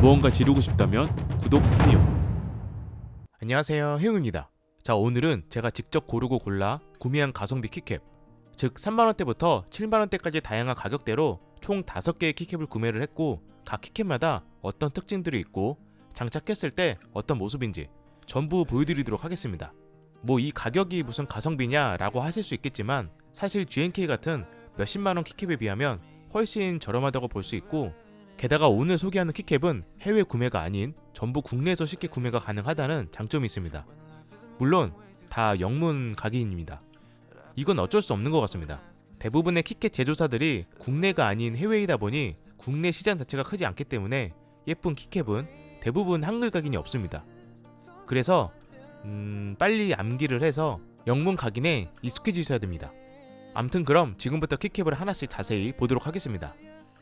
무언가 지르고 싶다면 구독 해요. 안녕하세요, 해웅입니다. 자, 오늘은 제가 직접 고르고 골라 구매한 가성비 키캡, 즉 3만원대부터 7만원대까지 다양한 가격대로 총 5개의 키캡을 구매를 했고, 각 키캡마다 어떤 특징들이 있고 장착했을 때 어떤 모습인지 전부 보여드리도록 하겠습니다. 뭐 이 가격이 무슨 가성비냐 라고 하실 수 있겠지만, 사실 GNK 같은 몇십만원 키캡에 비하면 훨씬 저렴하다고 볼 수 있고, 게다가 오늘 소개하는 키캡은 해외 구매가 아닌 전부 국내에서 쉽게 구매가 가능하다는 장점이 있습니다. 물론 다 영문 각인입니다. 이건 어쩔 수 없는 것 같습니다. 대부분의 키캡 제조사들이 국내가 아닌 해외이다 보니 국내 시장 자체가 크지 않기 때문에 예쁜 키캡은 대부분 한글 각인이 없습니다. 그래서 빨리 암기를 해서 영문 각인에 익숙해지셔야 됩니다. 암튼 그럼 지금부터 키캡을 하나씩 자세히 보도록 하겠습니다.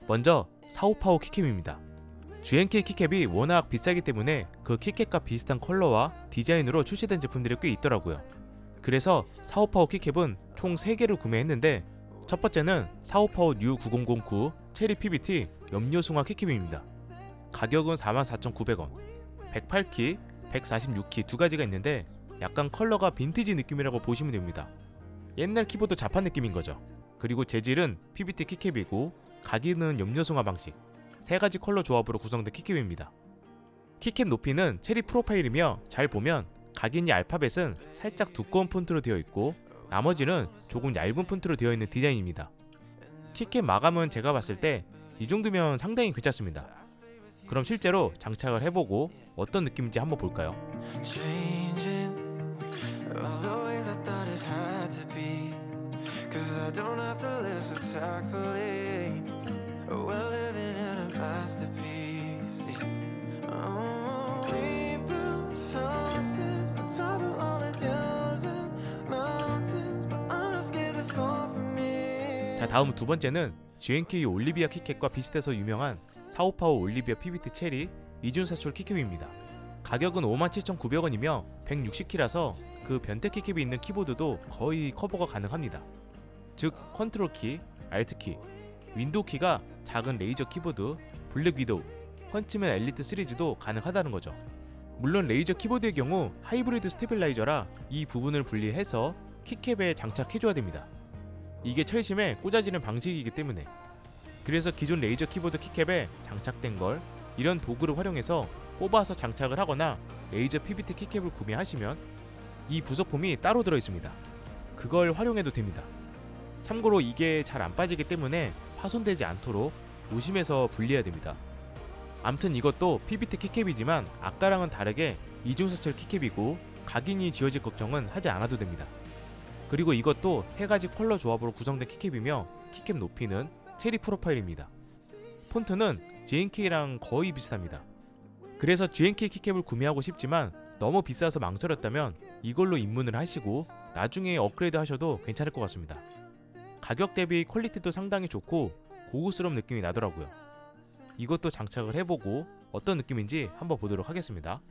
먼저 사오파오 키캡입니다. GNK 키캡이 워낙 비싸기 때문에 그 키캡과 비슷한 컬러와 디자인으로 출시된 제품들이 꽤 있더라고요. 그래서 사오파오 키캡은 총 3개를 구매했는데, 첫 번째는 사오파오 뉴 9009 체리 PBT 염료승화 키캡입니다. 가격은 44,900원, 108키, 146키 두 가지가 있는데 약간 컬러가 빈티지 느낌이라고 보시면 됩니다. 옛날 키보드 자판 느낌인 거죠. 그리고 재질은 PBT 키캡이고 각인은 염료승화 방식, 3가지 컬러 조합으로 구성된 키캡입니다. 키캡 높이는 체리 프로파일이며, 잘 보면 각인이 알파벳은 살짝 두꺼운 폰트로 되어 있고 나머지는 조금 얇은 폰트로 되어 있는 디자인입니다. 키캡 마감은 제가 봤을 때 이 정도면 상당히 괜찮습니다. 그럼 실제로 장착을 해보고 어떤 느낌인지 한번 볼까요? 자, 다음 두 번째는 GNK 올리비아 키캡과 비슷해서 유명한 사오파오 올리비아 PBT 체리 이중사출 키캡입니다. 가격은 57,900원이며 160키라서 그 변태 키캡이 있는 키보드도 거의 커버가 가능합니다. 즉 컨트롤 키, 알트 키, 윈도우 키가 작은 레이저 키보드, 블랙 위도우, 헌츠맨 엘리트 시리즈도 가능하다는 거죠. 물론 레이저 키보드의 경우 하이브리드 스테빌라이저라 이 부분을 분리해서 키캡에 장착해줘야 됩니다. 이게 철심에 꽂아지는 방식이기 때문에. 그래서 기존 레이저 키보드 키캡에 장착된 걸 이런 도구를 활용해서 뽑아서 장착을 하거나 레이저 PBT 키캡을 구매하시면 이 부속품이 따로 들어있습니다. 그걸 활용해도 됩니다. 참고로 이게 잘 안 빠지기 때문에 파손되지 않도록 조심해서 분리해야 됩니다. 암튼 이것도 PBT 키캡이지만 아까랑은 다르게 이중사출 키캡이고 각인이 지워질 걱정은 하지 않아도 됩니다. 그리고 이것도 3가지 컬러 조합으로 구성된 키캡이며 키캡 높이는 체리 프로파일입니다. 폰트는 GNK랑 거의 비슷합니다. 그래서 GNK 키캡을 구매하고 싶지만 너무 비싸서 망설였다면 이걸로 입문을 하시고 나중에 업그레이드 하셔도 괜찮을 것 같습니다. 가격 대비 퀄리티도 상당히 좋고 고급스러운 느낌이 나더라고요. 이것도 장착을 해보고 어떤 느낌인지 한번 보도록 하겠습니다.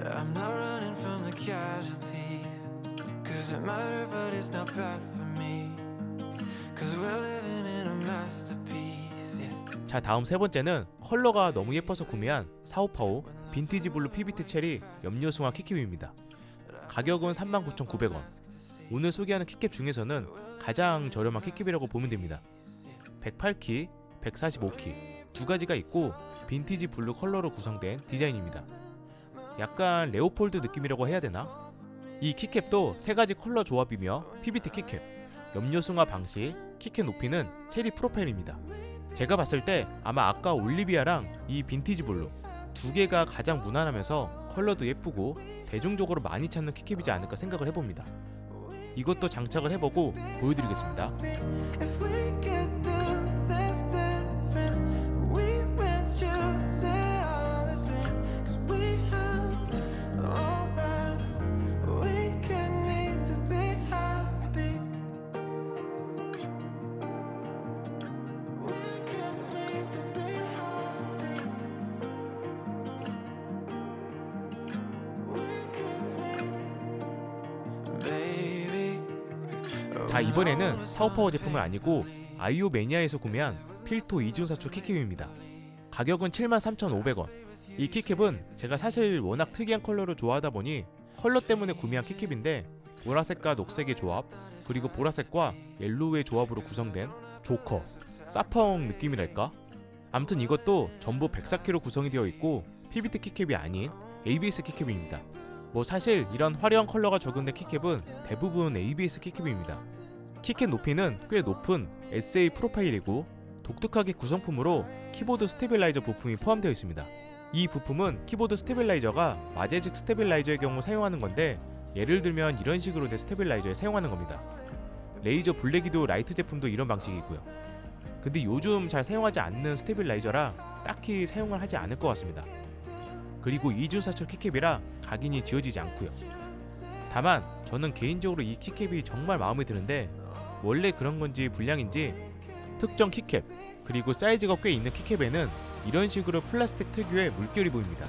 I'm not running from the casualties, 'cause it matter but it's not bad for me, 'cause we're living in a masterpiece, yeah. 자, 다음 세 번째는 컬러가 너무 예뻐서 구매한 사오파오 빈티지 블루 PBT 체리 염료승화 키캡입니다. 가격은 39,900원. 오늘 소개하는 키캡 중에서는 가장 저렴한 키캡이라고 보면 됩니다. 108키, 145키 두 가지가 있고 빈티지 블루 컬러로 구성된 디자인입니다. 약간 레오폴드 느낌이라고 해야 되나? 이 키캡도 3가지 컬러 조합이며 PBT 키캡, 염료승화 방식, 키캡 높이는 체리 프로파일입니다. 제가 봤을 때 아마 아까 올리비아랑 이 빈티지 블루 두 개가 가장 무난하면서 컬러도 예쁘고 대중적으로 많이 찾는 키캡이지 않을까 생각을 해봅니다. 이것도 장착을 해보고 보여드리겠습니다. If we could do this different, we would choose it all the same, 'cause we have all that we can need to be happy. We can need to be happy. 자, 이번에는 사오파워 제품은 아니고 아이오 매니아에서 구매한 필토 이중사출 키캡입니다. 가격은 73,500원. 이 키캡은 제가 사실 워낙 특이한 컬러를 좋아하다 보니 컬러 때문에 구매한 키캡인데, 보라색과 녹색의 조합, 그리고 보라색과 옐로우의 조합으로 구성된 조커, 사펑 느낌이랄까? 암튼 이것도 전부 104K로 구성이 되어 있고 PBT 키캡이 아닌 ABS 키캡입니다. 뭐 사실 이런 화려한 컬러가 적용된 키캡은 대부분 ABS 키캡입니다. 키캡 높이는 꽤 높은 SA 프로파일이고 독특하게 구성품으로 키보드 스테빌라이저 부품이 포함되어 있습니다. 이 부품은 키보드 스테빌라이저가 마제직 스테빌라이저의 경우 사용하는 건데, 예를 들면 이런 식으로 된 스테빌라이저에 사용하는 겁니다. 레이저 블랙이도 라이트 제품도 이런 방식이고요. 근데 요즘 잘 사용하지 않는 스테빌라이저라 딱히 사용을 하지 않을 것 같습니다. 그리고 이중사출 키캡이라 각인이 지워지지 않고요. 다만 저는 개인적으로 이 키캡이 정말 마음에 드는데, 원래 그런 건지 불량인지 특정 키캡 그리고 사이즈가 꽤 있는 키캡에는 이런 식으로 플라스틱 특유의 물결이 보입니다.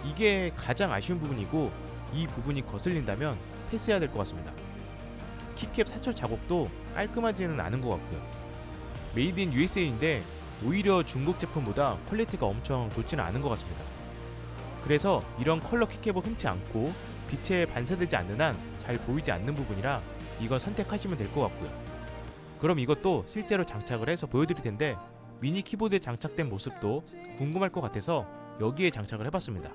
이게 가장 아쉬운 부분이고, 이 부분이 거슬린다면 패스해야 될 것 같습니다. 키캡 사출 자국도 깔끔하지는 않은 것 같고요. 메이드 인 USA인데 오히려 중국 제품보다 퀄리티가 엄청 좋지는 않은 것 같습니다. 그래서 이런 컬러 키캡을 흠치 않고 빛에 반사되지 않는 한 잘 보이지 않는 부분이라 이건 선택하시면 될 것 같고요. 그럼 이것도 실제로 장착을 해서 보여드릴 텐데, 미니 키보드에 장착된 모습도 궁금할 것 같아서 여기에 장착을 해봤습니다.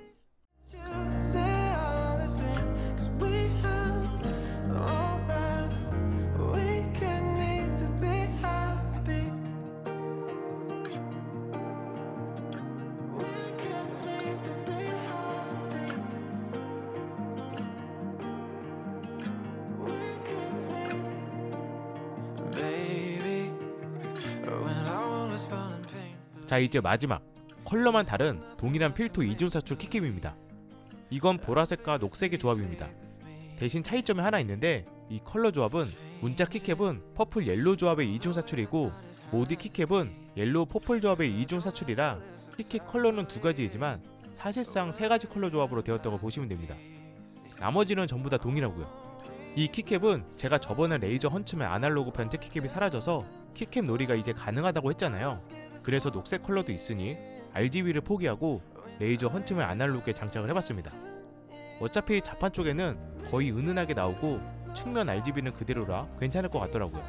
자, 이제 마지막 컬러만 다른 동일한 필토 이중사출 키캡입니다. 이건 보라색과 녹색의 조합입니다. 대신 차이점이 하나 있는데, 이 컬러 조합은 문자 키캡은 퍼플 옐로우 조합의 이중사출이고 모디 키캡은 옐로우 퍼플 조합의 이중사출이라 키캡 컬러는 두 가지이지만 사실상 세 가지 컬러 조합으로 되었다고 보시면 됩니다. 나머지는 전부 다 동일하고요. 이 키캡은 제가 저번에 레이저 헌츠맨 아날로그 변태 키캡이 사라져서 키캡 놀이가 이제 가능하다고 했잖아요. 그래서 녹색 컬러도 있으니 RGB를 포기하고 레이저 헌츠맨 아날로그에 장착을 해봤습니다. 어차피 자판 쪽에는 거의 은은하게 나오고 측면 RGB는 그대로라 괜찮을 것 같더라고요.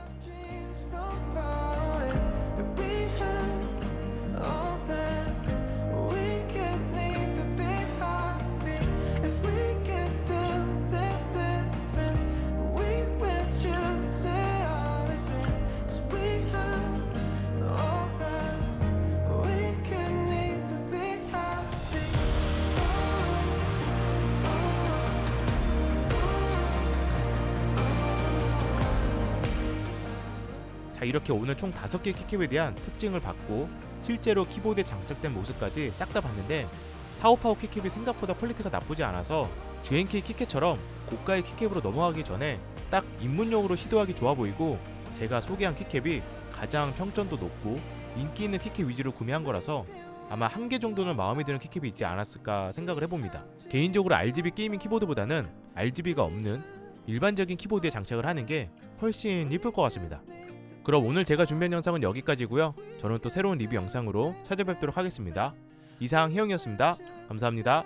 자, 이렇게 오늘 총 5개 키캡에 대한 특징을 봤고 실제로 키보드에 장착된 모습까지 싹 다 봤는데, 사오파워 키캡이 생각보다 퀄리티가 나쁘지 않아서 GNK 키캡처럼 고가의 키캡으로 넘어가기 전에 딱 입문용으로 시도하기 좋아 보이고, 제가 소개한 키캡이 가장 평점도 높고 인기 있는 키캡 위주로 구매한 거라서 아마 한 개 정도는 마음에 드는 키캡이 있지 않았을까 생각을 해봅니다. 개인적으로 RGB 게이밍 키보드보다는 RGB가 없는 일반적인 키보드에 장착을 하는 게 훨씬 이쁠 것 같습니다. 그럼 오늘 제가 준비한 영상은 여기까지고요. 저는 또 새로운 리뷰 영상으로 찾아뵙도록 하겠습니다. 이상 혜영이었습니다. 감사합니다.